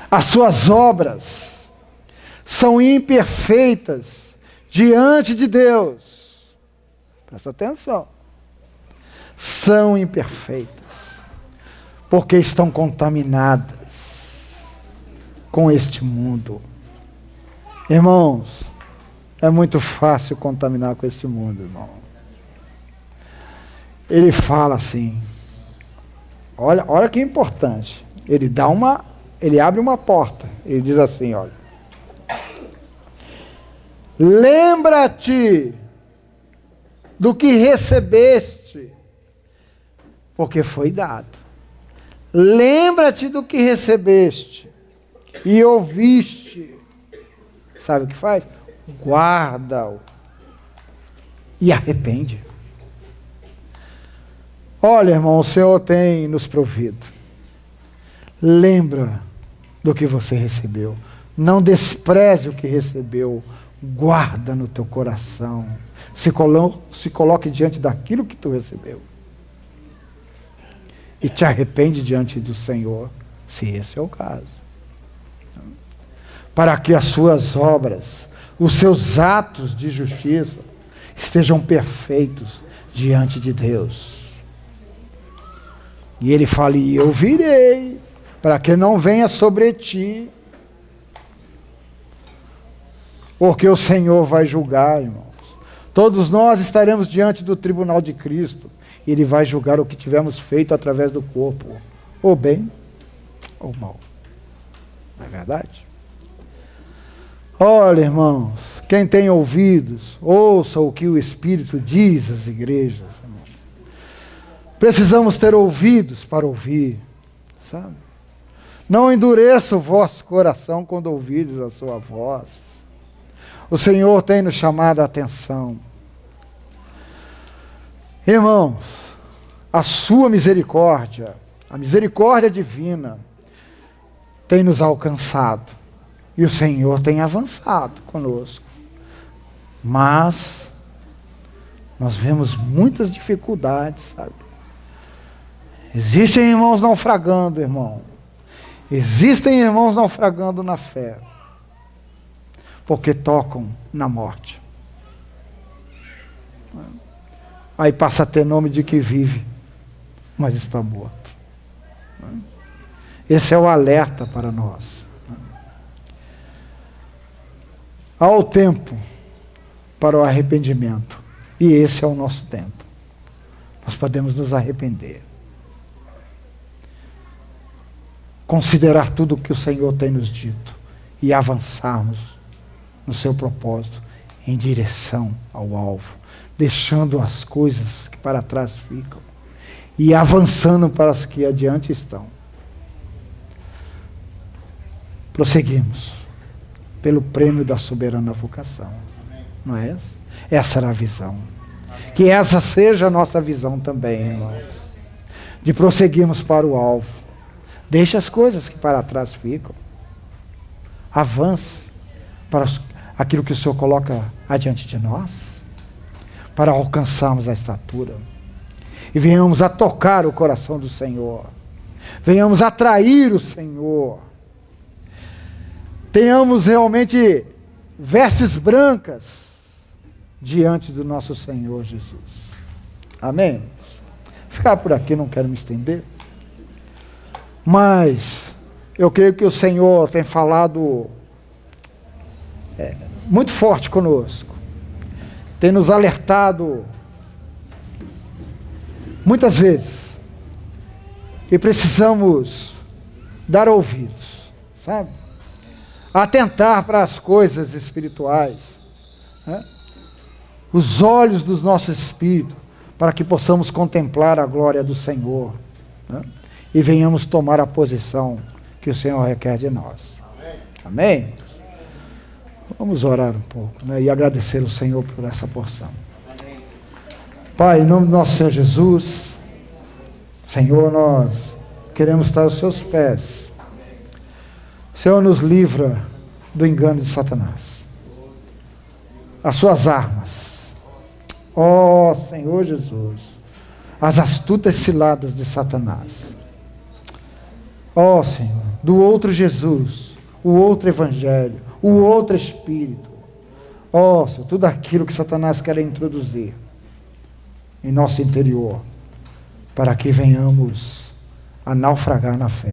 As suas obras são imperfeitas diante de Deus. Presta atenção. São imperfeitas, porque estão contaminadas com este mundo. Irmãos, é muito fácil contaminar com este mundo, irmão. Ele fala assim, olha que importante. Ele abre uma porta, ele diz assim, olha. Lembra-te do que recebeste, porque foi dado. Lembra-te do que recebeste e ouviste. Sabe o que faz? Guarda-o e arrepende. Olha, irmão, o Senhor tem nos provido. Lembra do que você recebeu. Não despreze o que recebeu. Guarda no teu coração. Se coloque diante daquilo que tu recebeu. E te arrepende diante do Senhor, se esse é o caso. Para que as suas obras, os seus atos de justiça, estejam perfeitos diante de Deus. E ele fala, e eu virei, para que não venha sobre ti. Porque o Senhor vai julgar, irmãos. Todos nós estaremos diante do tribunal de Cristo. E Ele vai julgar o que tivemos feito através do corpo. Ou bem, ou mal. Não é verdade? Olha, irmãos, quem tem ouvidos, ouça o que o Espírito diz às igrejas. Irmão. Precisamos ter ouvidos para ouvir, sabe? Não endureça o vosso coração quando ouvides a sua voz. O Senhor tem nos chamado a atenção. Irmãos, a sua misericórdia, a misericórdia divina, tem nos alcançado. E o Senhor tem avançado conosco. Mas nós vemos muitas dificuldades, sabe? Existem irmãos naufragando, irmão. Existem irmãos naufragando na fé. Porque tocam na morte. Aí passa a ter nome de que vive, mas está morto. Esse é o alerta para nós. Há o tempo para o arrependimento. E esse é o nosso tempo. Nós podemos nos arrepender. Considerar tudo o que o Senhor tem nos dito. E avançarmos no seu propósito em direção ao alvo. Deixando as coisas que para trás ficam. E avançando para as que adiante estão. Prosseguimos. Pelo prêmio da soberana vocação. Não é essa? Essa era a visão. Que essa seja a nossa visão também, irmãos. De prosseguirmos para o alvo. Deixe as coisas que para trás ficam. Avance para aquilo que o Senhor coloca adiante de nós. Para alcançarmos a estatura. E venhamos a tocar o coração do Senhor. Venhamos a atrair o Senhor. Tenhamos realmente vestes brancas diante do nosso Senhor Jesus. Amém? Ficar por aqui, não quero me estender. Mas eu creio que o Senhor tem falado muito forte conosco. Tem nos alertado muitas vezes. E precisamos dar ouvidos, sabe? Atentar para as coisas espirituais, né? Os olhos do nosso espírito, para que possamos contemplar a glória do Senhor, né? E venhamos tomar a posição que o Senhor requer de nós. Amém? Amém? Vamos orar um pouco, né? E agradecer ao Senhor por essa porção. Amém. Pai, em nome do nosso Senhor Jesus, Senhor, nós queremos estar aos seus pés. Senhor, nos livra do engano de Satanás. As suas armas. Ó Senhor Jesus. As astutas ciladas de Satanás. Ó Senhor, do outro Jesus, o outro evangelho, o outro espírito. Ó Senhor, tudo aquilo que Satanás quer introduzir em nosso interior, para que venhamos a naufragar na fé.